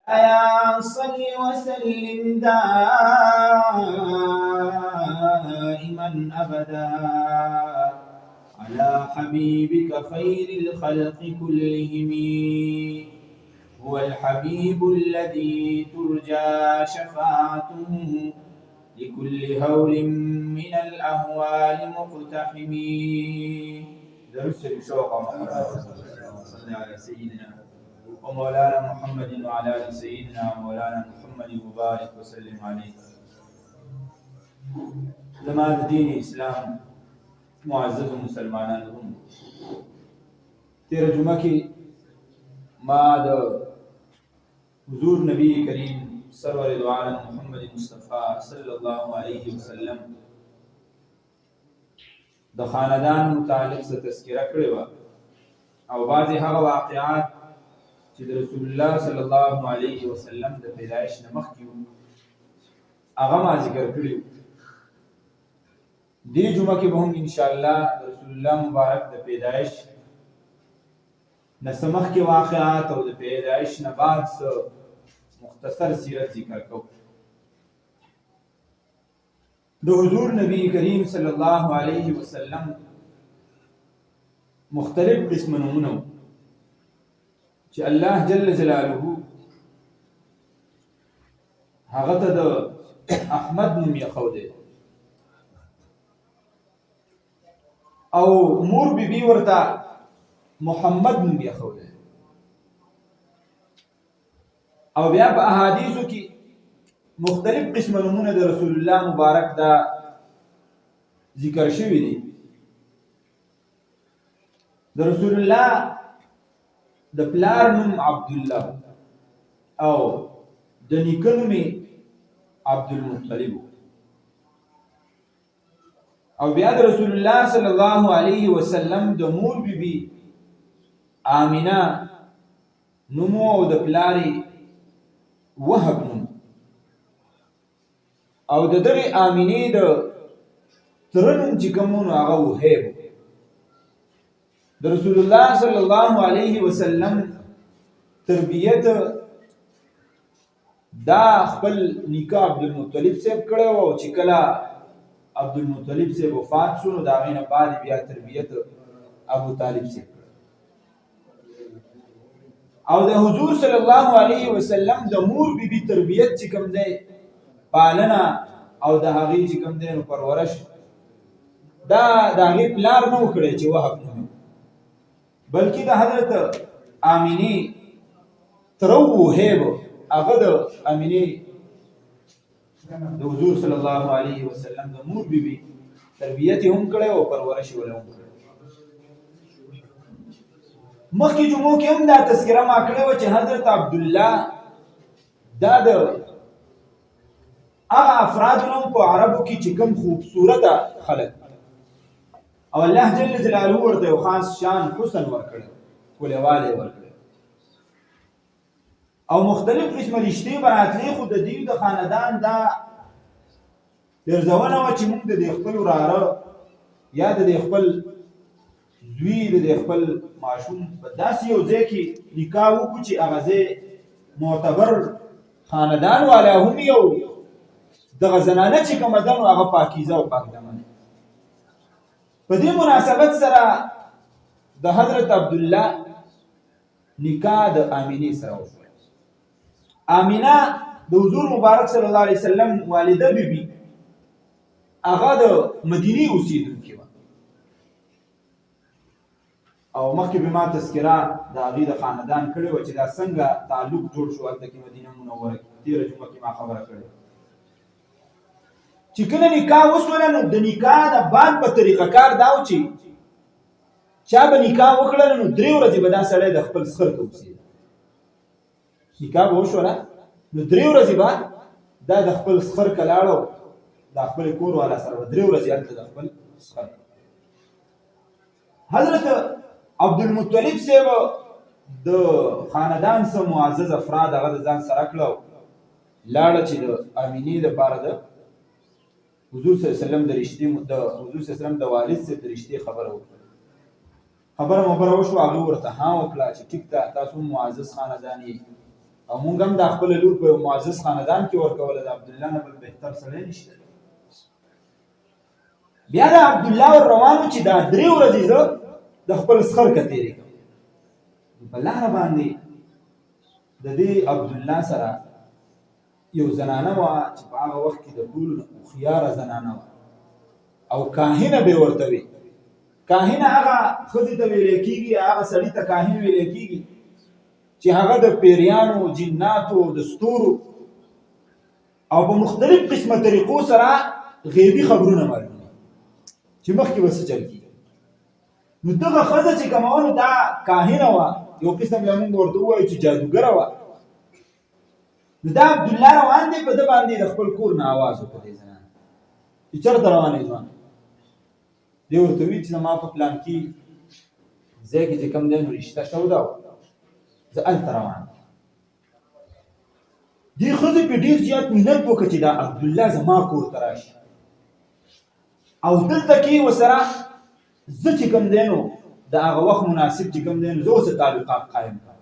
يا صل وسلم دائما أبدا على حبيبك خير الخلق كلهم. هو الحبيب الذي ترجى شفاعته لكل هول من الأهوال مقتحم. درس شوق محمد صلى على سيدنا ومولانا محمد وعلى آل سيدنا مولانا محمد مبارك وسلم عليه. زمان دین اسلام معزز مسلمانان هم تیر جمعه کی ما د حضور نبی کریم سرور دو عالم محمد مصطفی صلی الله علیه وسلم د خاندان متعلق څه تذکرہ کړې و او بعضی هغه واقعات چې د رسول الله صلی الله علیه وسلم د پیدایش نه مخکې هغه ما ذکر کړی. دې جمعه کې به هم ان شاء الله د رسول الله مبارک د پیدایش نه مخکې واقعات او د پیدایش نه بعد مختصر سیرت ذکر کوو. د حضور نبی کریم صلی الله علیه وسلم مختلف قسم نمونه چې الله جل جلاله هغه ته د احمد نوم یې او مور بیبي ورته محمد نوم یې او بیا په احادیثو کې مختلف قسم نمونه د رسول الله مبارک دا ذکر شوی دي. د رسول الله د پلار نوم عبد الله او د نیکه نوم عبد المطلب او بیا د رسول الله صلی الله علیه وسلم د مور بیبي آمینه نوم او د پلاری وهب نوم او د دغه آمینه د ترنوم چې کومو هغه وهب. د رسول الله صلی الله علیه وسلم تربیت دا خپل نیکه عبد المطلب صاحب کړو او چې کله عبد المطلب صاحب وفات شو نو دا غینه بعد بیا تربیت ابو طالب صاحب او د حضور صلی الله علیه وسلم د مور بیبي تربیت چې کوم دی پالنه او د هغې چې کوم دی نو پرورش دا د هغې پلار نه وکړی چې وهب نوم بلکې د حضرت آمینې تره وهب هغه د آمینې د حضور صلی الله علیه وسلم د مور بیبي تربیت هم کړی او پرورش یې هم کړی. مخکې جمعو کې هم دا تذکره ما کړې وه چې حضرت عبدالله دا د هغه افرادو نوم په عربو کې چې کوم خوبصورته خلک او الله جل جلاله ورته یو خاص شان حسن ورکړی ښکلیوالی ورکړی او مختلف قسمه رشتې به راتلې خو د دوی د خاندان دا پرځونه وه چې موږ د دې خپل وراره یا د دې خپل زوی د دې خپل ماشوم په داسې یو ځای کې نکاح وکړو چې هغه ځای معتبر خاندان والا هم یو دغه زنانه چې کومه ده نو هغه پاکیزه او پاکدمنه. په دې مناسبت سره د حضرت عبدالله نکاح د آمینې سره وشو. آمینه د حضور مبارک صلی الله علیه وسلم والده بیبي هغه د مدینې اوسېدونکې وه او مخکې به ما تذکره د هغې د خاندان کړې وه چې دا څنګه تعلق جوړ شو هلته کې مدینه منوره کې تېره جمعه کې ما خبره کړې چې کله نکاح وشوله نو د نکاح د بعد په طریقه کار دا و چې چا به نکاح وکړله نو 3 ورځې به دا سړی د خپل سخر ته اوسېده. نکاح به وشوله نو 3 ورځې بعد دا د خپل سخر که لاړو د خپل کور والا سره به 3 ورځې هلته د خپل سخر. حضرت عبدالمطلب صاحب د خاندان څه معزز افراد هغه د ځان سره کړه لاړه چې د آمینې دپاره د حضور صلی الله علیه وسلم د رشتې د حضور صلی الله علیه وسلم د والد صاحب د رشتې خبره وکړه. خبره وشوه هغه ورته ها وکړه چې ټیک ده تاسو معزز خاندان یې او مونږ هم د خپل لور په معزز خاندان کې ورکول د عبدالله نه بل بهتر سړی نشته. بیا د عبدالله ور روانو چې دا 3 ورځې زه د خپل سخر کې تېرې کړم. په لاره باندې د دې عبدالله سره یو زنانه وه چې په هغه وخت کې د ټولو نه هوښیاره زنانه وه او کاهنه به ورته وي. کاهنه هغه ښځې ته ویلی کېږي، هغه سړي ته کاهن ویلی کېږي چې هغه د پیریانو، جناتو، د ستورو او په مختلف قسمه طریقو سره غیبي خبرونه معلوموي چې مخکې به څه چل کېږي. نو دغه ښځه چې کومه وه نو دا کاهنه وه، یو قسم له مونږ ورته ووایو چې جادوګره وه. نو دا عبدالله روان دی، په ده باندې د خپل کور نه اواز وکړ دې زنانه چې چېرته روان یې ځوان؟ دی ورته وي چې زما په پلان کې ځای کې چې کوم دی نو رشته شوده وه، زه هلته روان یم. دې ښځې پې ډېر زیات منت وکړه چې دا عبدالله زما کور ته راشي او دلته کې ورسره زه چې کوم دی نو د هغه وخت مناسب چې کوم دی نو زه ورسره تعلقات قایم کړم.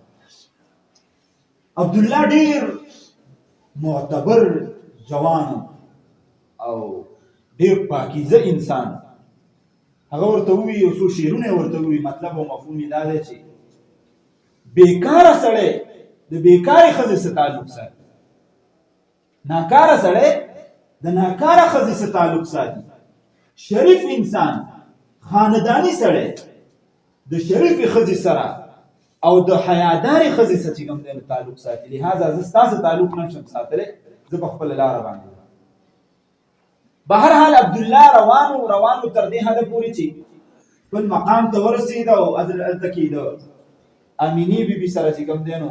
عبدالله ډېر معتبر جوان او ډېر پاکیزه انسان. هغه ورته ووي، یو څو شعرونه ورته ووي، مطلب او مفهوم یې دا دی چې بیکاره سړی د بیکارې ښځې سره تعلق ساتي، ناکاره سړی د ناکاره ښځې سره تعلق ساتي، شریف انسان خانداني سړی د شریفې ښځې سره او د حیادارې ښځې سره چې کوم دی تعلق ساتي. لهذا زه ستاسو تعلق نه شم ساتلی، زه په خپله لاره باندې. بهرحال عبدالله روانو تر دې حده پورې چې خپل مقام ته ورسېد او هلته کې د امینې بیبي سره چې کوم دی نو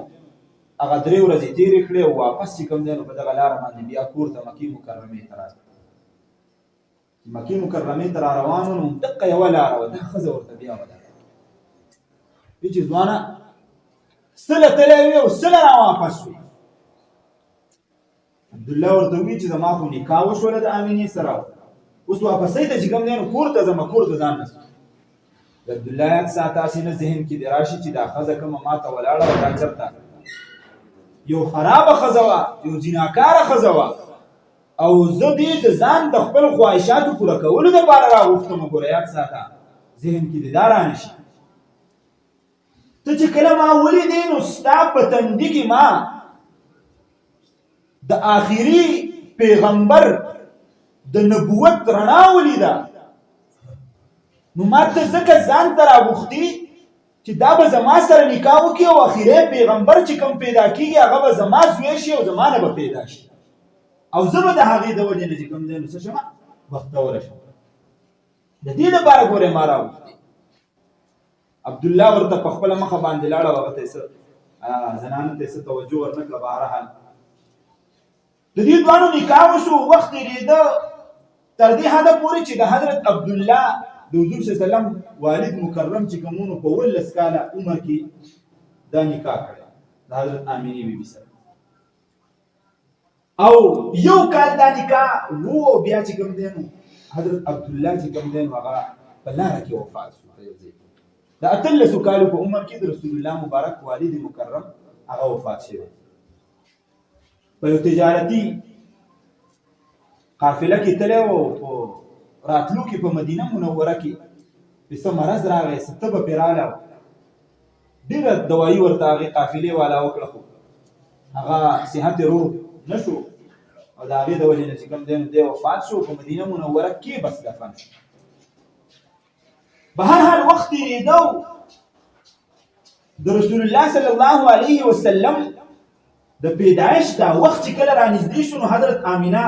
هغه 3 ورځې تېرې کړې او واپس چې کوم دی نو په دغه لاره باندې بیا کور ته مکې مکرمې ته راغی. مکې مکرمې ته را روان و نو دقه یوه لاره وه، دا ښځه ورته بیا ودرېده وایي چې ځوانه سله تللی وې او سله را واپس شوې. عبدالله ورته وایي چې زما خو نکاح وشوله د امینې سره، اوس واپسۍ ته چې کوم دی نو کور ته ځمه، کور ته ځان نه سم. د عبدالله یاد ساته هسې نه ذهن کې دې راشي چې دا ښځه کومه ما ته ولاړه وه دا چېرته یو خرابه ښځه وه، یو زیناکاره ښځه وه او زه دې د ځان د خپل خواهشاتو پوره کولو دپاره راغوښتم. ګوره یاد ساته، ذهن کې دې دا رانشي. ته چې کله ما ولیدې نو ستا په تندي کې ما د آخري پیغمبر د نبوت رڼا ولیده. نو ما ته ځکه ځان ته راغوښتي چې دا به زما سره نکاح وکړي او آخري پیغمبر چې کوم پیدا کېږي هغه به زما زوی شي او زما نه به پیدا شي او زه به د هغې د وجې نه چې کوم دی نو څه شمه بختوره شم. د دې لپاره ګورې ما راغوښتي. عبدالله ورته په خپله مخه باندې لاړه او هغه ته یې څه زنانه ته یې څه توجه ورنه کړه. بهرحال د دې دواړو نکاح وشو، وخت تېرېده تر دې حده پورې چې د حضرت عبدالله د حضور صلی الله علیه وسلم والد مکرم چې کومونو په 19 کاله عمر کې دا نکاح کړی د حضرت آمینې بیبي سره او 1 کال دا نکاح وو. بیا چې کوم دی نو حضرت عبدالله چې کوم دی نو هغه په لاره کې وفات شو. د 18 کالو په عمر کې د رسول الله مبارک والد مکرم هغه وفات شوی. په یو تجارتي قافله کې تللی و، په راتلو کې په مدینه منوره کې په څه مرض راغی، څه تبه پرې راغله، ډېره دوایي ورته هغې قافلې والا وکړه خو هغه صحت یې روغ نه شو او د هغې د وجې نه چې کوم دی نو دی وفات شو. په مدینه منوره کې بس دفن شو. بهرحال وخت تېرېده د رسول الله صلی الله علیه وسلم د پیدایش دا وخت چې کله رانږدې شو نو حضرت آمینه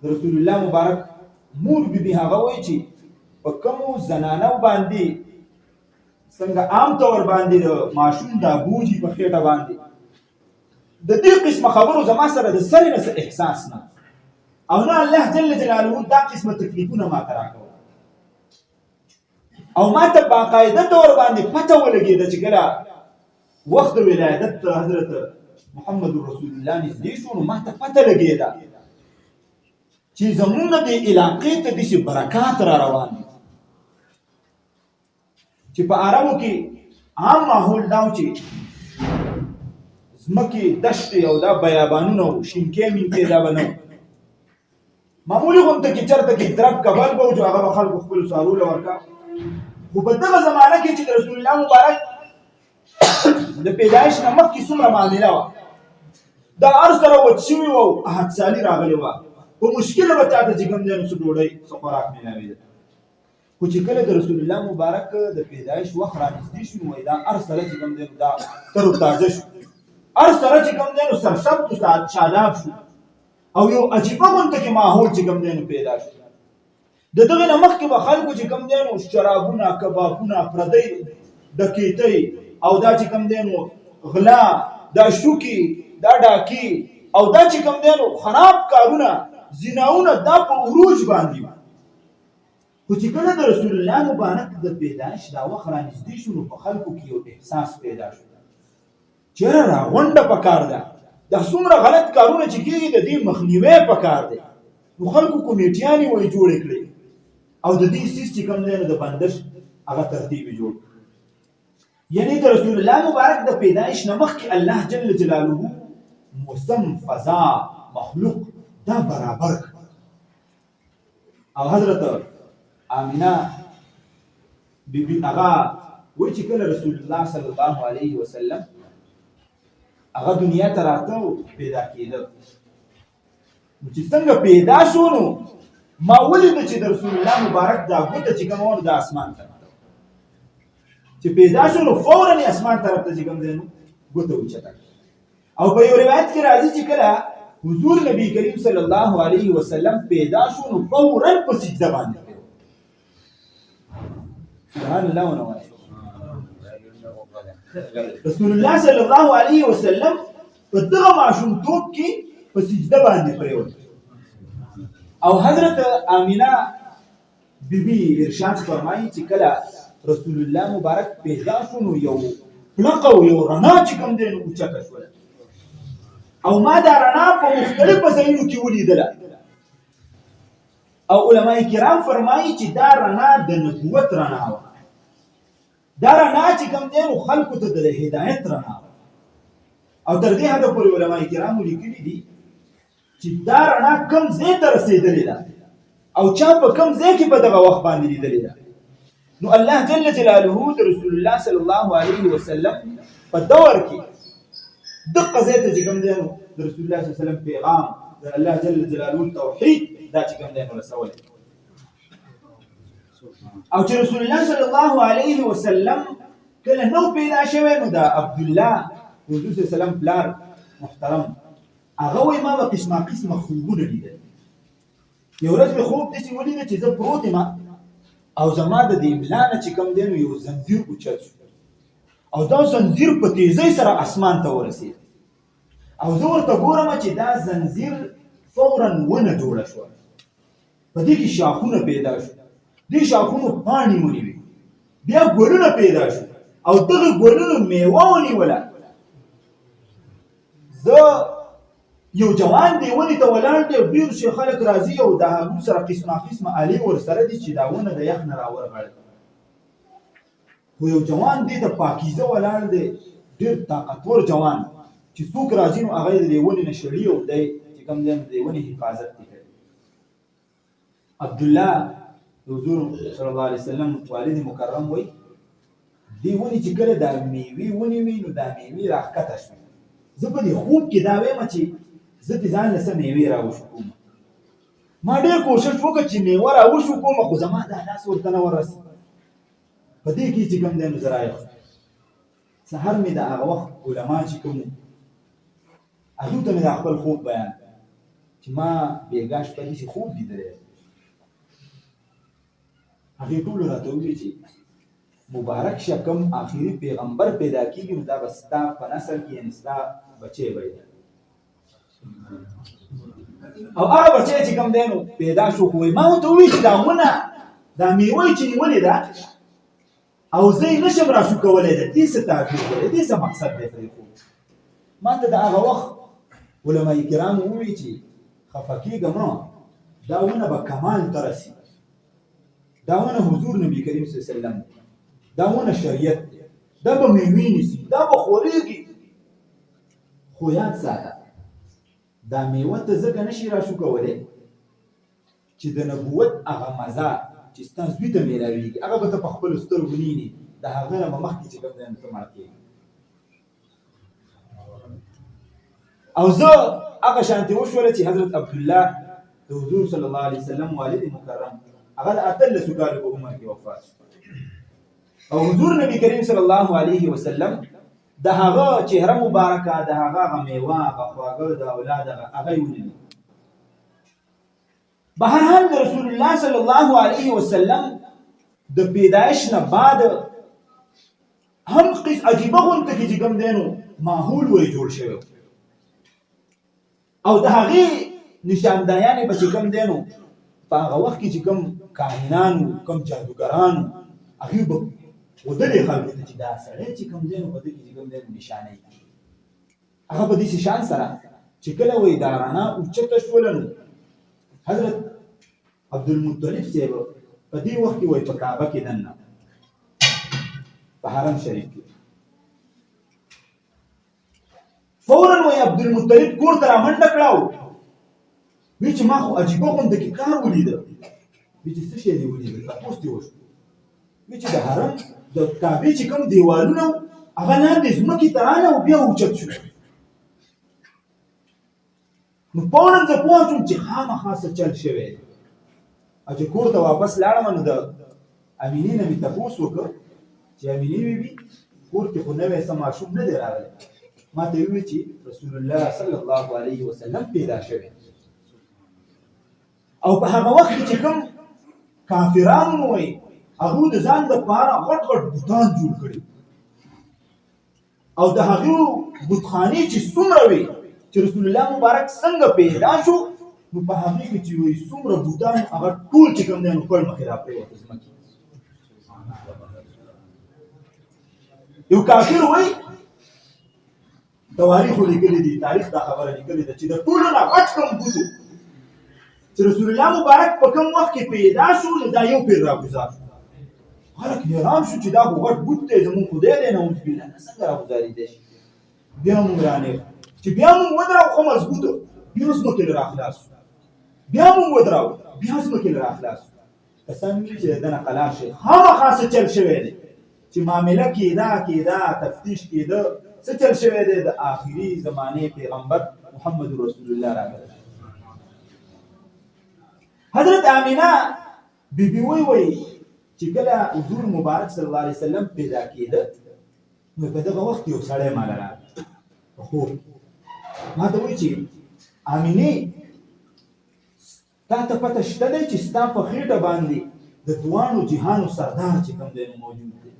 د رسول الله مبارک مور بیبي هغه وایي چې په کومو زنانو باندې څنګه عام طور باندې د ماشوم دا بوجي په خېټه باندې د دې قسمه خبرو زما سره د سرې نه څه احساس نه او نه الله جل جلاله دا قسمه تکلیفونه ما ته راکول او ما ته باقاعده طور باندې پته ولګېده چې کله وخت د ولادت حضرت محمد رسول الله نږدې شو نو ما ته پته لګېده چې زمونږ د علاقې ته داسې برکات را روان دي چې په عربو کې عام ماحول دا و چې ځمکې دشتې او دا بیابانونه وو شینکې مینکې دا به نه وو معمولي غونډه کې چېرته کې درب کبل به و چې هغه به خلکو خپلو څارویو له ورکا خو په دغه زمانه کې چې د رسول الله مبارک د پیدایش نه مخکې څومره معامله وه دا هر سره وچ شوي وو او احدسالي راغلې وه په مشکله به چاته چې کوم دی نو څه ډوډۍ څه خوراک میلاوېده خو چې کله د رسول الله مبارک د پیدایش وخت رانږدې شو نو دا هر سره چې کوم دی نو دا تر و تازه شو هر سره چې کوم دی نو سرسبز و شاداب شو او یو عجیبه غونډه کې ماحول چې کوم دی نو پیدا شو د دغې نه مخکې به خلکو چې کوم دی نو شرابونه کبابونه پردۍ ډکېتۍ او دا چې کوم دی نو غلا دا شوکي دا ډاکي او دا چې کوم دی نو خراب کارونه زناونه دا په عروج باندې خو چې کله د رسول الله مبارک د پیدایش دا وخت رانږدې شو نو په خلکو کې یو احساس پیدا شو چېرې راغونډه پکار ده دا څومره غلط کارونه چې کېږي د دې مخنیوی پکار دی نو خلکو کمیټیانې وایي جوړې کړې او د دې سیس چې کوم دی نو د بندش هغه ترتیب یې جوړ یعنی د رسول الله مبارک د پیدایش نه مخکې الله جل جلاله موسم فضا مخلوق دا برابر او حضرت آمینه بیبي هغه وایي چې کله رسول الله صلی الله علیه وسلم هغه دنیا ته راته پیدا کېده نو چې څنګه پیدا شو نو ما ولیده چې د رسول الله مبارک دا ګوته چې کومه وه د اسمان طرف ته چې پیدا شو نو فورا یې اسمان طرف ته چې کوم دی نو ګوته اوچته او په یو روایت کې راځي چې کله حضور نبی کریم صلی الله علیه وسلم پیدا شو نو فورا په سجده باندې سبحان الله ونعم رسول الله صلی الله علیه وسلم په دغه ماشومتوب کې په سجده باندې پریوت او حضرت آمینه بیبي ارشاد فرمایي چې کله رسول الله مبارک پیدا شو نو یو پلقه او یو رڼا چې کوم دی نو اوچته شوله او ما دا رڼا په مختلفو ځایونو کې ولیدله او علما کرام فرمایي چې دا رڼا د نبوت رڼا وه دا رڼا چې کوم دی نو خلکو ته د هدایت رڼا وه او تر دې حده پورې علما کرامو لیکلي دي چې دا رڼا کوم ځای ته رسېدلې ده او چا په کوم ځای کې په دغه وخت باندې لیدلې ده نو الله جل جلاله د رسول الله صلی الله علیه وسلم په دور کې دغه ځای ته چې کوم دی نو د رسول الله صلی الله علیه وسلم پیغام د الله جل جلاله توحید دا چې کوم دی نو رسولی او چې رسول الله صلی الله علیه وسلم کله نو پیدا شوی نو دا عبدالله حضور صلی الله علیه وسلم پلار محترم هغه وایي ما به قسمه قسمه خوبونه لیدل یو ورځ مې خوب داسې ولیده چې زه پروت یم او زما د دې ملا نه چې کوم دی نو یو زنځیر اوچت شو او دا زنځیر په تیزۍ سره اسمان ته ورسېد او زه ورته ګورم چې دا زنځیر فورا ونه جوړه شوه په دې کې شاخونه پیدا شو دې شاخونو پاڼې ونیوې بیا ګلونه پیدا شو او دغه ګلونو میوه ونیوله زه یو جوان دی ونې ته ولاړ دی ډېر شي خلک راځي او د هغو سره قسمه قسمه الې ورسره دي چې دا ونه د یخ نه راورغړي خو یو جوان دی د پاکیزه ولاړ دی ډېر طاقتور جوان چې څوک راځي نو هغه یې د دې ونې نه شړي او دی چې کوم دی د دې ونې حفاظت دی کوي عبدالله حضور صلی الله علیه وسلم والد مکرم وایي دې ونې چې کله دا میوې ونیوي نو دا میوې راښکته شوې زه په دې خوب کې دا وایم چې زه دې ځان له څه میوې راوشو کوم ما ډېر کوشش وکړ چې میوه راوشو کوم خو زما دا لاس ورته نه ورسي په دې کې چې کوم دی نو زه راغلم سهار مې د هغه وخت علما چې کوم هغوی ته مې دا خپل خوب بیان چې ما بېګا شپه داسې خوب لیدلی هغې ټولو راته وویل چې مبارک شه کوم آخري پیغمبر پیدا کېږي نو دا به ستا په نسل کې یعنې ستا بچی به وي او هغه بچی چې کوم دی نو پیدا شو خو ما ورته وویل چې دا ونه دا میوه چې نیولې ده او زه یې نشم راشو کولی د دې څه تعبیر دی د دې څه مقصد دی پرې خو ما ته د هغه وخت علما کرامو وویل چې خفه کېږه مه دا ونه به کمال ته رسي دا ونه حضور نبی کریم صلی الله علیه وسلم دا ونه شریعت دی دا به میوې نیسي دا به خورېږي خو یاد ساته دا میوه ته ځکه نشي راشو کولی چې د نبوت هغه مزه چې ستا زوی ته میلاویږي هغه به ته په خپلو سترګو وینې د هغه نه به مخکې چې کوم دی نو ته مړ کېږي او زه هغه شانتې وشوله چې حضرت عبدالله د حضور صلی الله علیه وسلم والد مکرم هغه د 18 کالو په عمر کې وفات شو او حضور نبی کریم صلی الله علیه وسلم د هغه چهره مبارکه د هغه میوه هغه خواږه د اولاد هغه ولید بهرحال د رسول الله صلی الله علیه وسلم د پیدایش نه بعد هم قص عجیبه غونته کې چې کوم دینو ماحول وای جوړ شوی او د هغه نشاندایانې به چې کوم دینو په هغه وخت کې چې کوم کاهنانو کوم جادوګرانو هغه به ودلې خلکو ته چې دا سړی چې کوم دینو په دې کې چې کوم دینو نشانه هغه په دې شان سره چې کله وې دارانا اوچته شولنو حضرت عبدالمطلب صاحب په دې وخت کې وای په کعبه کې دنه په حرم شریف کې فورا وای عبدالمطلب کور ته رامنډه کړاو وی چې ما خو عجیبه غونډه کې کار ولیده وی چې څه شی دی ولیده تاسو ته وښه وی چې د حرم د کعبې چې کوم دیوالونه هغه لاندې ځمکې ته راغله او بیا اوچت شو نو فورا زه پوه شوم چې خامخا څه چل شوی دی او چې کور ته واپس لاړم نو د امینې نه مې تپوس وکړ چې امینې بیبي کور کې خو نوی څه ماشوم نه دی راغلی ما ته وویل چې رسول الله صلی الله علیه وسلم پیدا شوی او په هغه وخت کې چې کوم کافرانو وایي هغوی د ځان دپاره غټ غټ بوتان جوړ کړي او د هغو بتخانې چې څومره وي چې رسول الله مبارک څنګه پیدا شو نو په هغې کې چې وایي څومره بوتان هغه ټول چې کوم دی نو پړ مخې راپرېوته ځمکې یو کافر وایي تواریخو لیکلي دي تاریخ دا خبره لیکلې ده چې د ټولو نه غټ کوم بوت چې رسول الله مبارک په کوم وخت کې پیدا شو نو دا یو پیر راګوزار شو خلک حیران شو چې دا خو غټ بوت دی زموږ خدای دی نعوذ بالله نه څنګه راګوزارېدی شي بیا موږ رانیغ چې بیا موږ ودراو خو مضبوطه بیا ځمکې له راخلاص شو بیا موږ ودراو بیا ځمکې له راخلاص شو کسان ویلي چې د ده نه قلار شي خامخا څه چل شوی دی چې معامله کېده تفتیش کېده څه چل شوی دی د آخري زمانې پیغمبر محمد رسول الله راغلی حضرت آمینه بیبي وایي چې کله حضور مبارک صلی الله علیه وسلم پیدا کېده نو په دغه وخت یو سړی ماله راغی په خوب ما ته وایي چې آمینې تا ته پته شته دی چې ستا په خېټه باندې د دواړو جهانو سردار چې کوم دی موجود دی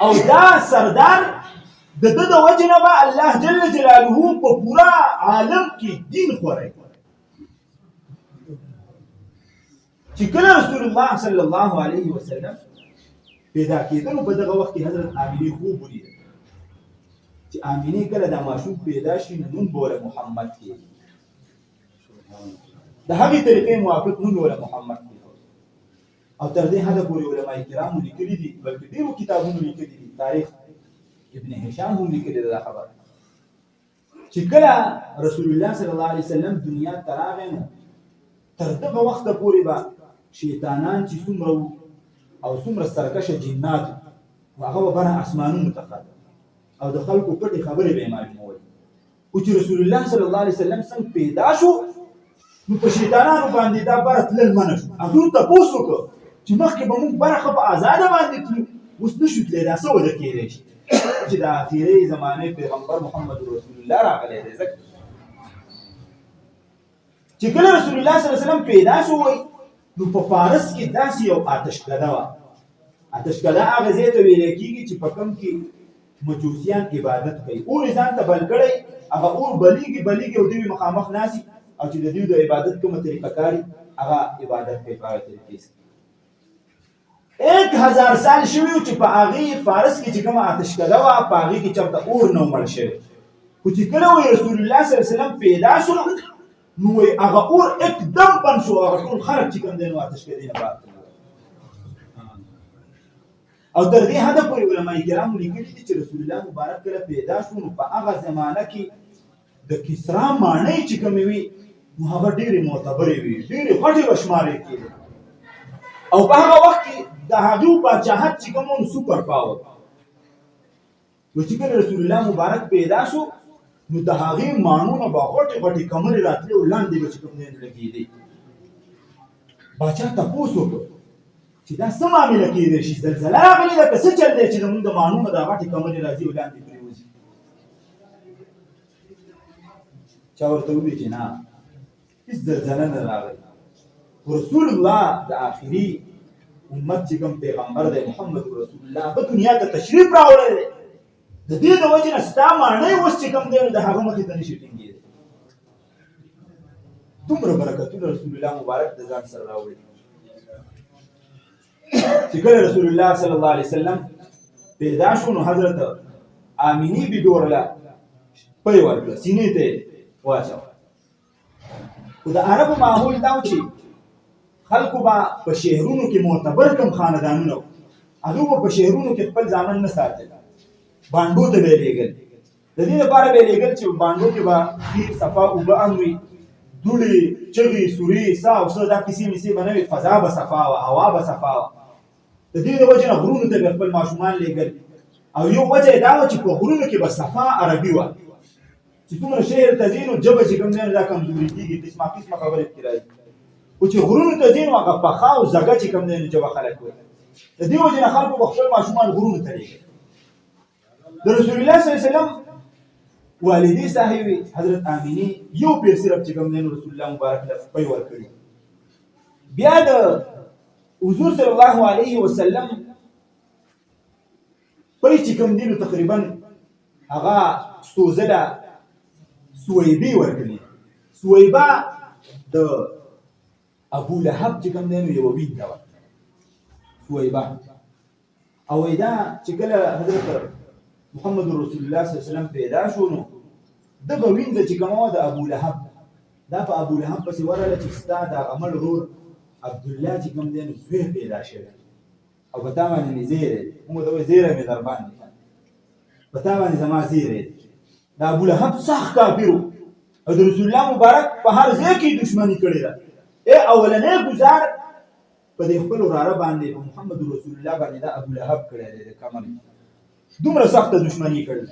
او دا سردار د ده د وجې نه به الله جل جلاله په پوره عالم کې دین خوری چې کله رسول الله صلی الله علیه وسلم پیدا کېدلو په دغه وخت کې حضرت آمینې خوب ولید چې آمینې کله دا ماشوم پیدا شي نو نوم به ورله محمد کېږي د هغې طریقې موافق نوم ورله محمد کېږي او تر دې حده پورې علماء کرامو لیکلي دي بلکې ډېرو کتابونو لیکلي دي تاریخ ابن هشام هم لیکلي ده دا خبره چې کله رسول الله صلی الله علیه وسلم دنیا ته راغی نو تر دغه وخته پورې به شیطانان چې څومره وو او څومره سرکشه جنات وو هغه به بره اسمانونو ته خاطر او د خلکو پټې خبرې به یې معلومولې خو چې رسول الله صلی الله علیه وسلم څنګه پیدا شو نو په شیطانانو باندې دا بره تلل منع شو هغوی تپوس وکړه چې مخکې به موږ برخه په ازاده باندې تلو اوس نه شو تللی دا څه وجه کېدی شي چې د آخري زمانې پیغمبر محمد رسول الله راغلی دی ځکه چې کله رسول الله صلی الله علیه وسلم پیدا شو وایي نو په فارس کې داسې یو آتشکده وه آتشکده هغه ځای ته ویلی کېږي چې په کوم کې مجوسیان عبادت کوي اور یې ځان ته بل کړی هغه اور بلیږي او دوی مخامخ ناستي او چې د دوی د عبادت کومه طریقه کاري هغه عبادت کوي په هغه طریقې سره 1000 سال شوي چې په هغې فارس کې چې کومه آتشکده وه په هغې کې چېرته اور نه مړ شوی خو چې کله وایي رسول الله صلی الله علیه وسلم پیدا شو نو وایي هغه اور اکدم بند شو هغه ټول خلک چې کوم دی نو آتشکدې نه باد او تر دې حده پورې علما کرام لیکلي دي چې رسول الله مبارک کله پیدا شو نو په هغه زمانه کې د کسرا ماڼۍ چې کومې وي نو هغه ډېرې معتبرې وي، ډېرې غټې به شمارل کېدې. او په هغه وخت کې د هغې پاچاهت چې کوم و سوپر پاور نو چې کله رسول الله مبارک پیدا شو نو د هغې ماڼونه به غټې غټې کمرې راتلې او لاندې به چې کوم دی لګېدې. باچا تپوس وکړ چې دا څه معامله کېدی شي، زلزله راغلې ده که څه چل دی چې زمونږ د ماڼونه دا غټې کمرې راځي او لاندې پرېوځي؟ چا ورته وویل چې نه، هېڅ زلزله نه راغلې. رسول الله د آخري امت چې کوم پیغمبر دی محمد رسول الله په دنیا ته تشریف راوړی دی، د دې د وجې نه ستا ماڼۍ اوس چې کوم دی نو د هغه مخې ته نشي ټینګېدی. دومره برکتونه رسول الله مبارک د ځان سره راوړي چې کله رسول الله صلی الله علیه وسلم پیدا شو نو حضرت آمینی بی ورله پی ورکړه، سینې ته واچوه. خو د عربو معمول دا و چې خلکو به په شهرونو کې معتبر کوم خاندانونه وو هغوی به په شهرونو کې خپل ځامن نه ساتل، بانډو ته به یې لېږل. د دې لپاره به یې لېږل چې بانډو کې به ډېر صفا اوبه هم وي، دوړې چغې سورې سا او څه دا کیسې میسې به نه وي، فضا به صفا وه، هوا به صفا وه. د دې د وجې نه غرونو ته به خپل ماشومان لېږل. او یو وجه یې دا وه چې په غرونو کې به صفا عربي وه چې څومره شعر ته ځي نو ژبه چې کوم دی نو دا کمزوري کېږي، قسمه قسمه خبرې پکې راځي. خو چې غرونو ته ځي نو هغه پخه او زږه چې کوم دی نو ژبه خلک وایي. د دې وجې نه خلکو به خپل ماشومان غرونو ته لېږل. د رسول الله صلی الله علیه وسلم والدې صاحبې حضرت آمینې یو پیر صرف چې کوم دی نو رسول الله مبارک له پی ورکړي. بیا د حضور صلی الله علیه وسلم پی چې کوم دی نو تقریبا هغه ستوزله سویبې ورکړي. سویبه د ابو لهب چې کوم دی نو یوه وینده وه سویبه. او دا چې کله حضرت محمد رسول الله صلی الله علیه وسلم پیدا شو نو دغه وینځه چې کومه وه د ابو لهب دا په ابو لهب پسې ورغله چې ستا د عمل ورور عبدالله چې کوم دی نو زوی پیدا شوی او په تا باندې مې زیری دی. موږ ته وایي زیری مې در باندې په تا باندې زما زیری دی. د ابو لهب سخت کافر و او د رسول الله مبارک په هر ځای کې دښمني کړې ده. اولنی ګزار په دې خپل وراره باندې په محمد رسول الله باندې دا ابو لهب کړی دی د کمر دومره سخته دښمني کړې.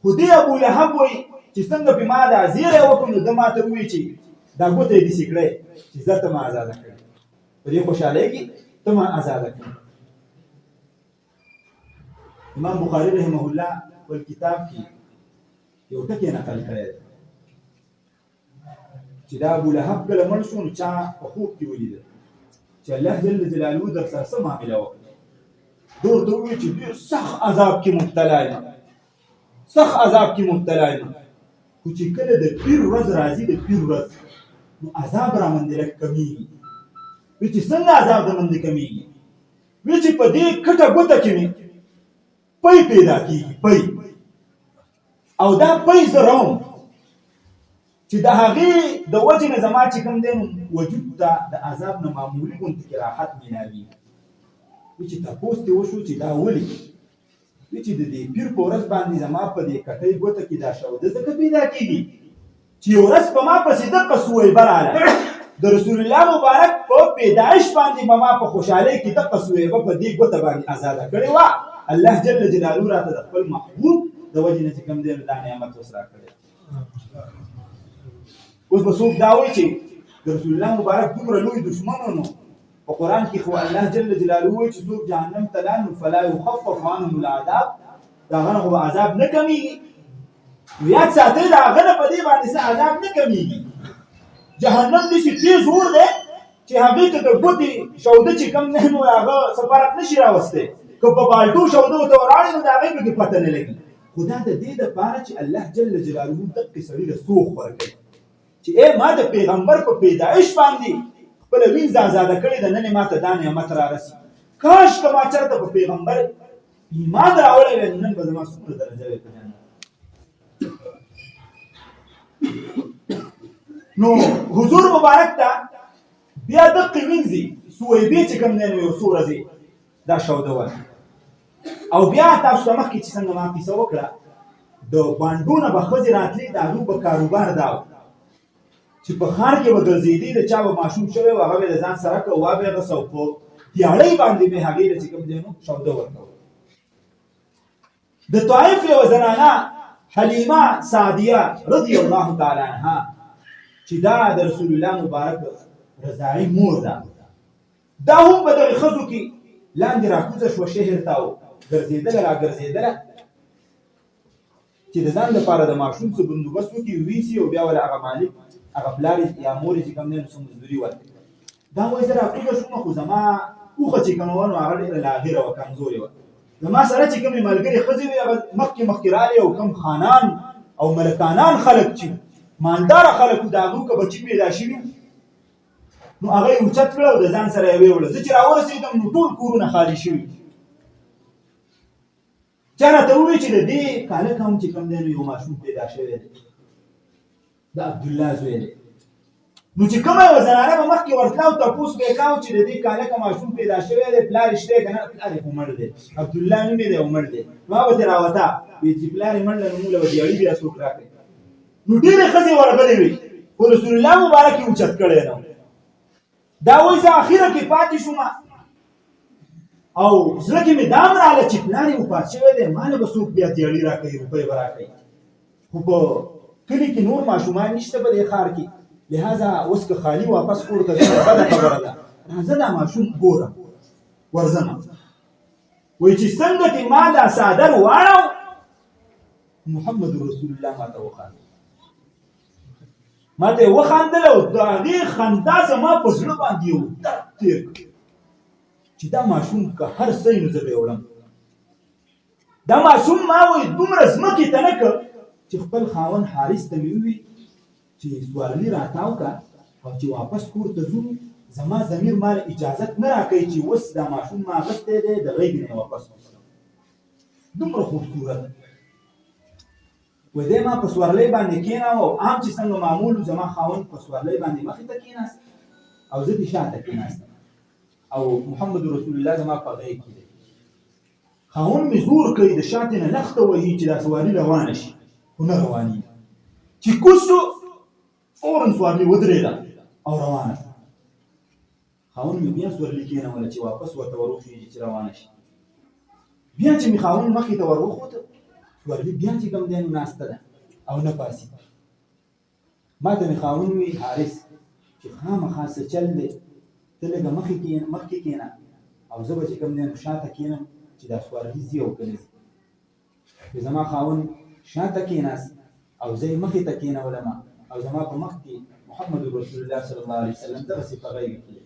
خو دې ابو لهب وایي چې څنګه پې ما دا زیری وکړم نو ده ما ته ووایي چې دا ګوته یې داسې کړی چې زه ته ما ازاده کړې په دې خوشحالۍ کې ته ما ازاده کړې. امام بخاري رحمه الله خپل کتاب کې یو ټکی نقل کړی دی چې دا ابو لهب کله مړ شو نو چا په خوب کې ولیده چې الله جل جلاله در سره څه معامله وکړه. ده ورته وویل چې ډېر سخت عذاب کې مبتلا یم، سخت عذاب کې مبتلا یم. خو چې کله د پیر ورځ راځي د پیر ورځ نو عذاب را باندې لږ کمیږي. وایي چې څنګه عذاب د باندې کمیږي؟ وایي چې په دې کټه ګوته کې مې پی پیدا کېږي، پی. او دا پی زه روم چې د هغې د وجې نه زما چې کوم دی نو وجود ته د عذاب نه معمولي غوندې کې راحت مېلاوېږي. وایي چې تپوس ترې وشو چې دا ولې؟ وایي چې د دې پیر په ورځ باندې زما په دې کټۍ ګوته کې دا شوده ځکه پیدا کېږي چې یو ورځ په ما پسې دغه سویبه راغله د رسول الله مبارک په پیدایش باندې به ما په خوشحالۍ کې دغه سویبه په دې ګوته باندې ازاده کړې وه. الله جل جلاله راته د خپل محبوب د وجې نه چې کوم دی نو دا نعمت اوس راکړی. اوس به څوک دا وایي چې د رسول الله مبارک دومره لوی دښمن و نو په قرآن کې خو الله جل جلاله وایي چې څوک جهنم ته لاړ نو فلا یخفف عنهم العذاب د هغه نه خو به عذاب نه کمیږي. یاد ساتئ د هغه نه په دې باندې څه عذاب نه کمیږي. جهنم داسې تیز اور دی چې هغې ته د ګوتې شوده چې کوم دی نو هغه څه فرق نه شي راوستی. که په بالټو شوده ورته وراړې نو د هغې پکې پته نه لګي. خو دا د دې دپاره چې الله جل جلاله دقې سړي له سوخ ورکوي چې ما د پیغمبر په پیدایش باندې خپله وینځه ازاده کړې ده، نن یې ما ته دا نعمت رارسي. کاش که ما چېرته په پیغمبر ایمان راوړی وی نن به زما څومره درجه وی په جنت. نو حضور مبارک ته بیا دقې وینځي سویبې چې کوم دی نو یو څو ورځې دا شوده ول. او بیا تاسو ته مخکې چې څنګه ما کیسه وکړه د بانډونه به ښځې راتلې د هغوی به کاروبار دا و چې په ښار کې به ګرځېدې د چا به ماشوم شوی و هغه به یې د ځان سره کړه وا به یې غسه او په دیاړۍ باندې به هغې له چې کوم دی نو شوده ورکول. د طائف یوه زنانه حلیمه سعدیه رضی الله تعالی عنها چې دا د رسول الله مبارک رضاعي مور ده، دا هم په دغې ښځو کې لاندې راکوزه شوه شهر ته او ګرځېدله را ګرځېدله چې د ځان لپاره د ماشوم څه بندوبست وکړي ویسي او بیا ولې هغه مالک هغه پلار یا مور چې کوم دی نو څه مزدوري ورکړي. دا وایي زه راکوزه شوم خو زما اوښه چې کومه وه نو هغه ډېره لاغره وه کمزورې وه. زما سره چې کومې ملګرې ښځې وې هغه مخکې رالې او کوم خانان او ملکانان خلک چې مالداره خلک وو د هغوی که بچي پیدا شوي نو هغه یې اوچت کړه او د ځان سره یې ویوړه. زه چې راورسېدم نو ټول کورونه خالي شوي. چا راته وویل چې د دې کالک هم چې کوم دی نو یو ماشوم پیدا شوی دی د عبدالله زوی دی. نو چې کومه یوه زنانه به مخکې ورتله او تپوس به یې کاوه چې د دې کالکه ماشوم پیدا شوی دی پلار یې شته که نه؟ پلار یې خو مړ دی، عبدالله نوم یې دی او مړ دی. نو هغه به ترې راوته وایي چې پلار یې مړ دی نو موږ له به دیاړي بیا څوک راکړي. نو ډېرې ښځې ورغلې وې خو رسول الله مبارک یې اوچت کړی نه و. دا وایي زه اخره کې پاتې شوم او زړه کې مې دا هم راغله چې پلار یې وفات شوی دی ما له به څوک بیا دیاړي راکوي روپۍ به راکوي. خو په کلي کې نور ماشومان نشته په دې ښار کې لہذا اوس که خالي واپس کور ته ځي بده خبره ده راځه دا ماشوم ګوره ورځمه. وایي چې څنګه چې ما دا څادر واړو محمد رسول الله ما ته وخاندل، ما ته یې وخاندل او د هغې خندا زما په زړه باندې یو درد تېر کړ چې دا ماشوم که هر څه نو زه به یې وړم. دا ماشوم ما وایي دومره ځمکې ته نه کړ چې خپل خاوند حارث ته مې وویل چې سوارلي راتاو که او چې واپس کور ته ځو زما ضمیر ما اجازت نه راکوي چې اوس دا ماشوم ما اخیستی دی د غیږې نه واپس وکړم. دومره خوبصورت وایي دی ما په سوارلۍ باندې کېناوه او عام چې څنګه معمول زما خاوند په سوارلۍ باندې مخې ته کېناست او زه دې شاته کېناستم او محمد رسول الله زما په غیږ کې دی. خاوند مې زور کوي د شاتې نه لښته وهي چې دا سواري روانه شي خو نه روانېږي. چې کوز شو فورا سوارلي ودرېده او روانه شوه. خاوند مې بیا سوارلي کېنوله چې واپس ورته وروخېږي چې روانه شي. بیا چې مې خاوند مخې ته ور وښوته سوارلي بیا چې کوم دی نو ناسته ده او نه پاسي. ما ته مې خاوند ووي حارث چې خامخا څه چل دی ته لږه مخکې کېنه او زه به چې کوم دی نو شاته کېنم چې دا سوارلي ځي او که نه ځي. زما خاوند شاته کېناست او زه یې مخې ته کېنولم او زما په مخ کې محمد رسول الله صلی الله علیه وسلم دغسې په غیږ کې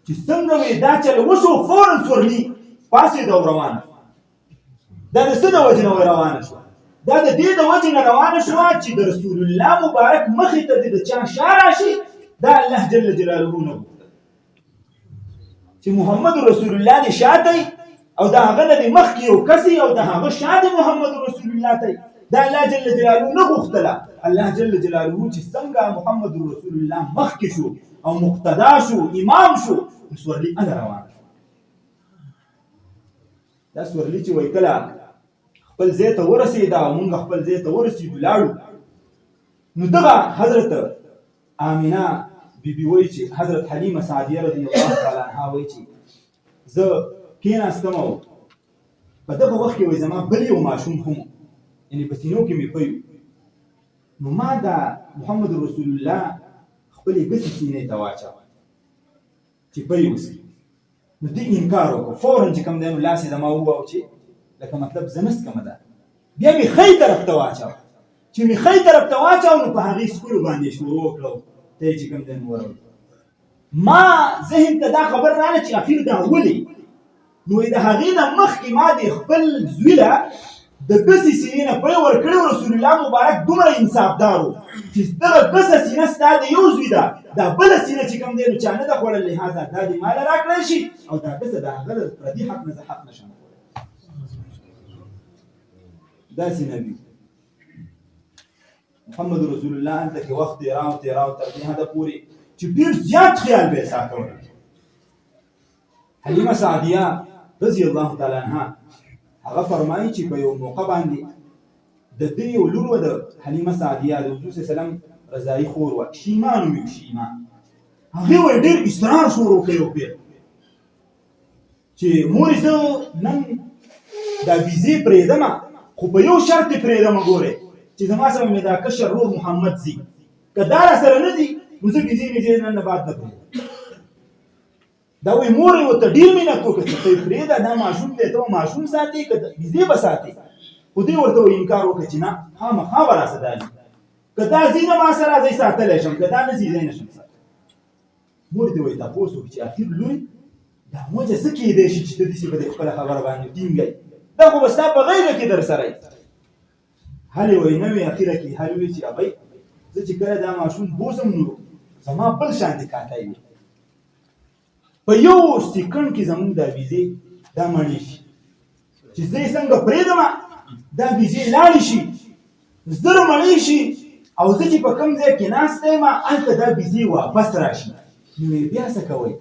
چې څنګه وې دا چل وشو فورا سورلي پاڅېده او روانه شوه. دا د څه د وجې نه روانه شوه؟ دا د دې د وجې نه روانه شوه چې د رسول الله مبارک مخې ته د چا شا راشي دا الله جل جلاله نه غوښتل چې محمد رسول الله دې شاته او د هغه نه دې مخکې یو کس او د هغه شا د محمد رسول الله ته دا الله جل جلاله نه غوښتله. الله جل جلاله چې څنګه محمد رسول الله مخکې شو او مقتدا شو امام شو نو سورلي هله روانه شو. دا سورلي چې وایي کله خپل ځای ته ورسېده او مونږ خپل ځای ته ورسېدو لاړو نو دغه حضرت آمینه بیبي وایي چې حضرت حلیمه سعدیه رضی الله تعالی عنها وایي چې زه کېناستم او په دغه وخت کې وایي زما بل یو ماشوم هم یعنې په سینو کې مې پی نو ما دا محمد رسول الله خپلې ګسې سینې ته واچوه چې پی وسي. نو دې انکار وکړو فورا چې کوم دی نو لاس یې زما وواهه چې لکه مطلب زه نه څکمه ده. بیا مې ښی طرف ته واچوه چې مې ښی طرف ته واچوه نو په هغې سکلو باندې شروع وکړو ته یې چې کوم دی نو وروړو. ما ذهن ته دا خبر راغله چې اخر دا ولې نو د هغې نه مخکې ما د خپل زوی له د ګسې سینې نه پی ورکړی و. رسول الله مبارک دومره انصافدار و چې دغه ګسه سینه ستا د یو زوی ده دا بله سینه چې کوم دی نو چا نه ده خوړل لحاظه دا دې ماله راکړی شي او دا ګسه د هغه د پردي حق نه زه حق نشم خوړلی. داسې نبي محمد رسول الله هلته کې وخت تېراو تر دې حده پورې چې ډېر زیات خیال به یې ساته. حلیمه سعدیه رضی الله تعالی عنها هغه فرمایي چې په یو موقع باندې د دې یو لور وه د حلیمه سعدیه د حضور صلی الله علیه وسلم رضایي خور وه، شیما نومېږي شیما. هغې وایي ډېر اصرار شروع کړی و پرې چې مورې زه نن دا ویزې پرېږدمه خو په یو شرط یې پرېږدمه ګورې چې زما سره مې دا کشر رور محمد ځي، که دا راسره نه ځي نو زه ویزې نن نه بعد نه پرېږدم. دا وایي مور یې ورته ډېر مینت وکړ چې ته یې پرېږده دا ماشوم دی ته ماشوم ساتې که ویزې به ساتې، خو دې ورته وایي انکار وکړه چې نه خامخا به راسه دا ځي، که دا ځي نه ما سره زه یې ساتلی شم، که دا نه ځي زه یې نه شم ساتلی. مور دې وایي تپوس وکړي چې اخر لورې دا موجه څه کېدی شي چې ته داسې په دې خپله خبره باندې ټینګی، دا خو به ستا په غیږه کې در سره یي. حل یې وایي نه وي اخره کې حل وایي چې ابۍ زه چې کله دا ماشوم بوسم نو زما بل شانتې کاتی وي، په یو سیکنډ کې زموږ دا ویزې دا مړې شي چې زه یې څنګه پرېږدمه دا ویزې لاړې شي زر مړې شي او زه چې په کوم ځای کې ناسته یم هلته دا ویزې واپس راشي. نو یې بیا څه کوئ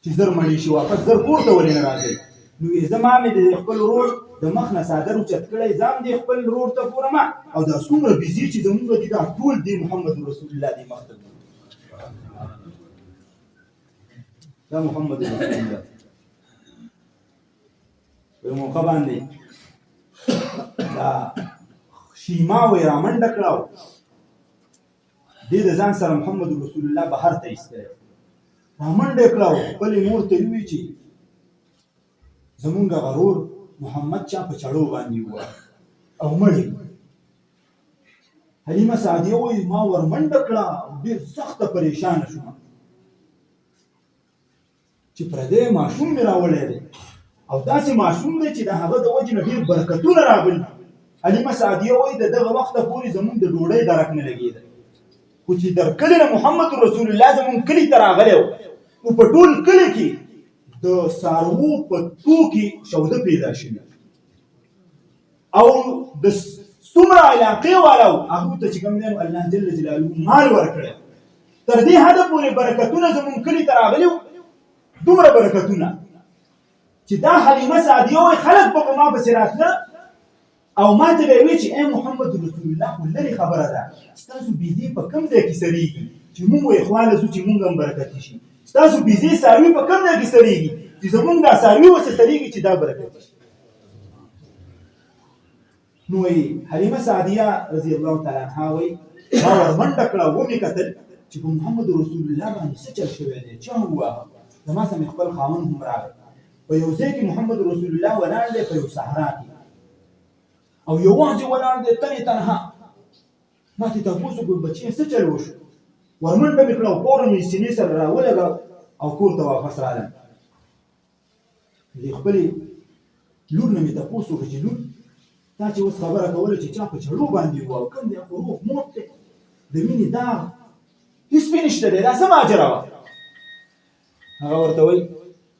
چې زر مړې شي واپس زر کور ته ولې نه راځئ؟ نو یې زما مې د خپل ورور د مخ نه څادر اوچت کړی ځم دې خپل ورور ته ګورمه او دا څومره ویزې چې زموږ دي دا ټول دې محمد رسول الله دې مخ ته دا محمد رسول الله. په موقع باندې دا شیما وې رامنډه کړه او دې د ځان سره محمد رسول الله بهر ته ایستلی رامنډه کړه او خپلې مور ته ووایي چې زمونږ غرور محمد چا په چړو باندې ووهه او مړ یې. حلیمه سعدیه وایي ما ورمنډه کړه ډېر سخته پریشانه شوم چې پردی ماشوم مې راوړی دی او داسې ماشوم دی چې د هغه د وجې نه ډېر برکتونه راغلي. حلیمه سعدیه وایي د دغه وخته پورې زمونږ د ډوډۍ درک نه لګېده، خو چې در کلي نه محمد رسول الله زمونږ کلي ته راغلی و نو په ټول کلي کې د څاروو په توکې شوده پیدا شوي او د څومره علاقې والا و هغو ته چې کوم دی نو الله جل جلاله مال ورکړی تر دې حده پورې برکتونه زمونږ کلي ته راغلي و، دومره برکتونه چې دا حلیمه سعدیه وایي خلک به په ما پسې راتله او ما ته به یې وایي چې ای محمد رسول الله خو لرې خبره ده ستاسو بیزې په کوم ځای کې سریږي چې مونږ وایي خواله ځو چې مونږ هم برکتي شي، ستاسو بیزې څاروي په کوم ځای کې سریږي چې زمونږ دا څاروي ورسې سریږي چې دا برکتي شي. نو وایي حلیمه سعدیه رضی الله تعالی عنها وایي ما ورمنډه کړه ومې کتل چې په محمد رسول الله باندې څه چل شوی دی چا وواهه. زما سره مې خپل خاوند هم راغی په یو ځای کې محمد رسول الله ولاړ دی په یو صحرا کې او یوازې ولاړ دی تنې تنها. ما ترې تپوس وکړ بچیه څه چل وشو؟ ورمنډه مې کړه او فوراً مې سینې سره راولګه او کور ته واپس رالم. د خپلې لور نه مې تپوس وکړ چې لور تا چې اوس خبره کوله چې چا په چړو باندې و او کوم دی خو روح موت دی د مینې داغ هېڅ پې نشته دی دا څه ماجرا وه؟ هغه ورته وایي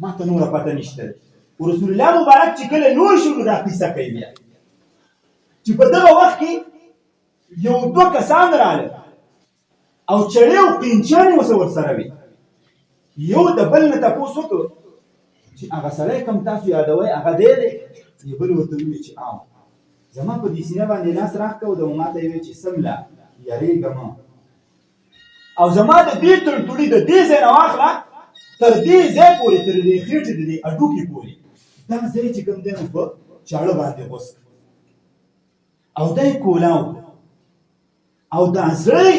ما ته نوره پته نشته دی خو رسول الله مبارک چې کله لوی شو نو دا قیصه کوي بیا چې په دغه وخت کې یو دوه کسان راغلل او چړې او قینچانې ورسره وي. یو د بل نه تپوس وکړ چې هغه سړی کوم تاسو یادوئ هغه دی دی؟ بل ورته ووایي چې او زما په دې سینه باندې لاس راښکه او د ما ته یې وایي چې سمله یارېږه مه او زما د دې تړتوړي د دې ځای نه واخله تر دې ځای پورې تر دې خېټې د دې هډوکي پورې دا ځای چې کوم دی نو په چاړه باندې غوڅ او دا یې کولاو او دا زړه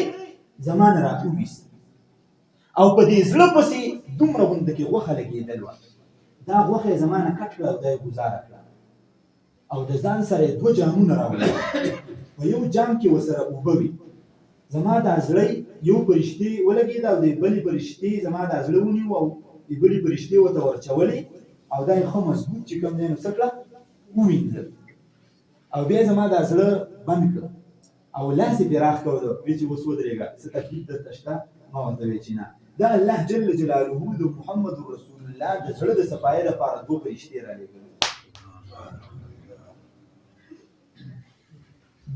زما نه راوویست او په دې زړه پسې دومره غونده کې غوښه لګېدل وه. دا غوښه یې زما نه کټ کړه او دا یې ګزاره کړه او د ځان سره یې دوه جامونه راوړل په یو جام کې ورسره اوبه وي. زما دا زړه یو پرشتې ولګېد او د بلې پرشتې زما دا زړه ونیو او د بلې پرشتې ورته ورچولې او دا یې ښه مضبوط چې کوم دی نو څه کړه ووینځل او بیا زما دا زړه بند کړه او لاس یې پرې راښکولو وایي چې اوس ودرېږه څه تکلیف درته شته؟ ما ورته وایي چې نه. دا الله جل جلاله د محمد رسول الله د زړه د صفایۍ لپاره دوه پرشتې رالېږلي.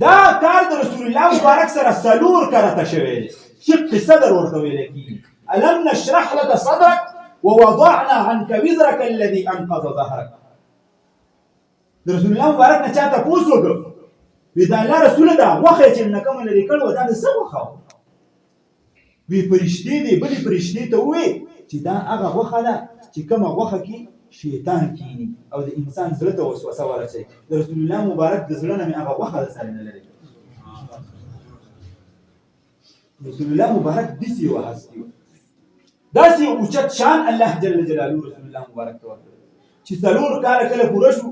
دا کار د رسول الله مبارک سره څلور کرته شوی دی. شق صدر ورته ویل کېږي. الم نشرح لك صدرك ووضعنا عنك وزرك الذي انقض ظهرك. د رسول الله مبارک نه چا تپوس وکړ وی د الله رسول دا غوښه چې نه کوم لري کړو دا د څه غوښه وی فرشتي دی بلې فرشتي ته ووی چې دا هغه غوښه ده چې کومه غوښه کې شیطان کینی او د انسان زړه ته وسوسه ورچي د رسول الله مبارک د زړه نه مې هغه غوښه د سره نه لري رسول الله مبارک دسی و هستی داسې اوچت شان الله جل جلاله رسول الله مبارک ته ورکړ چې څلور کاله کله پوره شو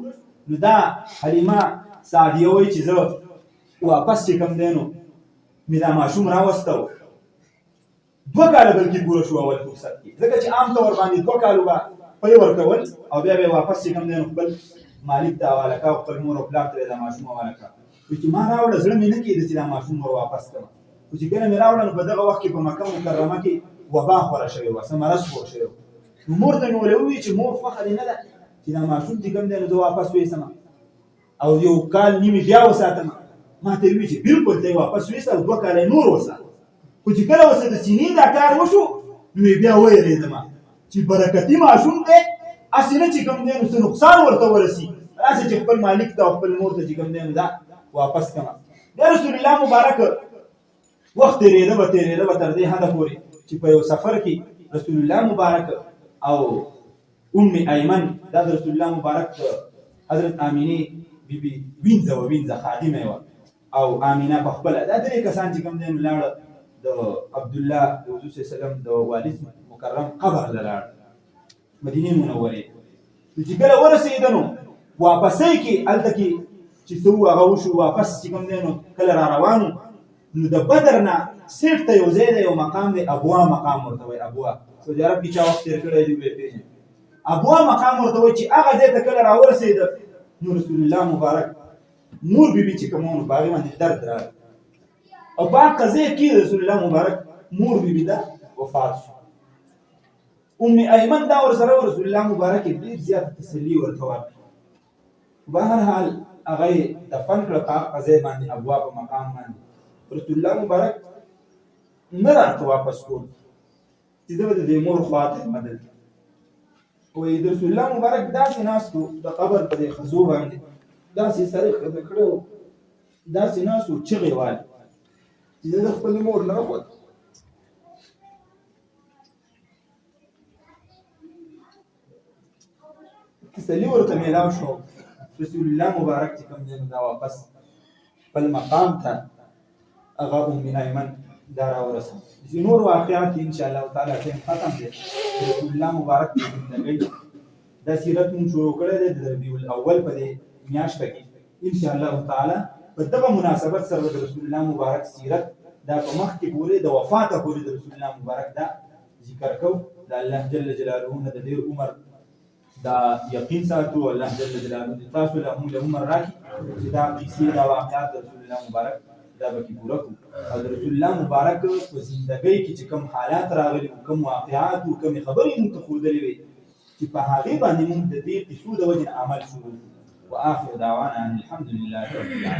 نو دا حلیمه سعدیه وایي چې زه واپس چې کوم دی نو مې دا ماشوم راوسته و 2 کاله بلکې پوره شو اول فرصت کې ځکه چې عام طور باندې 2 کالو به پی ورکول او بیا به واپس چې کوم دی نو خپل مالک ته حواله کړه خپل مور او پلار ته دا ماشوم حواله کړه چې ما راوړه زړه مې نه کېده چې دا ماشوم ور واپس کړم خو چې کله مې راوړه نو په دغه وخت کې په مکه مکرمه کې وبا خوره شوې وه څه مرض خور شوی نو مور ته مې ولې وویل چې مور خوښه دې نه ده چې دا ماشوم چې کوم دی نو زه واپس ویسم او 1 کال نیمې بیا وساتم ما ته ویل چې بالکل ته واپس ویسه او 2 کاله نور وساته خو چې کله اوس د سینې دا کار وشو نو بیا ویرېدم چې برکتي ماشوم دی هسې نه چې کوم دی نو څه نقصان ورته ورسي راسه چې خپل مالک ته او خپل مور ته چې کوم دی نو دا واپس کړم د رسول الله مبارک وخت تېرېده به تر دې حده پورې چې په یو سفر کې رسول الله مبارک او ام ایمن دا د رسول الله مبارک حضرت آمینه بیبي وینځه خادمه وه او آمینه په خپله دا 3 کسان چې کوم دی نو لاړه د عبد الله د حضور صلی الله علیه وسلم د والد مکرم قبر ته لاړ مدینه منورې چې کله ورسېده نو واپسۍ کې هلته کې چې څه و هغه وشو واپس چې کوم دی نو کله را روانو نو د بدر نه سیټ ته یو ځای دی یو مقام دی ابوا مقام ورته وایي ابوا سعودي عرب کې چا وخت تېر کړی دی ویې پېژني ابوا مقام ورته وایي چې هغه ځای ته کله راورسېده نو رسول الله مبارک مور بیبي چې کوم نو په هغې باندې درد راغی او په هغه ځای کې رسول الله مبارک مور بیبي ده وفات شو ام ایمن دا ورسره رسول الله مبارک ډېر زیاته تسلي ورته ورکړه بهرحال هغه یې دفن کړه په هغه ځای باندې ابوا په مقام باندې رسول الله مبارک نه راته واپس کول چې زه به د دې مور خواته بدل وایي د رسول الله مبارک داسې ناست و د قبر په دې خزو باندې داسې سر یې ښکته کړی و داسې ناست و چغې والي چې زه د خپلې مور نه راخوت تسلي ورته میلاو شو رسول الله مبارک چې کوم دی نو دا واپس خپل مقام ته هغه ام ایمن دا راورسه چې نور واقعات ان شاء الله تعالی ټیم ختم دی رسول الله مبارک د زندګۍ دا سیرت مون شروع کړی دی د ربیع الاول په دې میاشته کې ان شاء الله تعالی په دغه مناسبت سره د رسول الله مبارک سیرت دا په مخکې پورې د وفاته پورې د رسول الله مبارک دا ذکر کو د الله جل جلاله نه د ډېر عمر دا یقین ساتو الله جل جلاله تاسو له عمر راکړي چې دا کیسې دا واقعات د رسول الله مبارک دا به کې پوره کړو او د رسول الله مبارک په زندګۍ کې چې کوم حالات راغلي کوم واقعات او کوم خبرې موږ ته ښودلې وي چې په هغې باندې موږ د دې قصو د وجې عمل شروع واخر دعوانا ان الحمد لله رب العالمين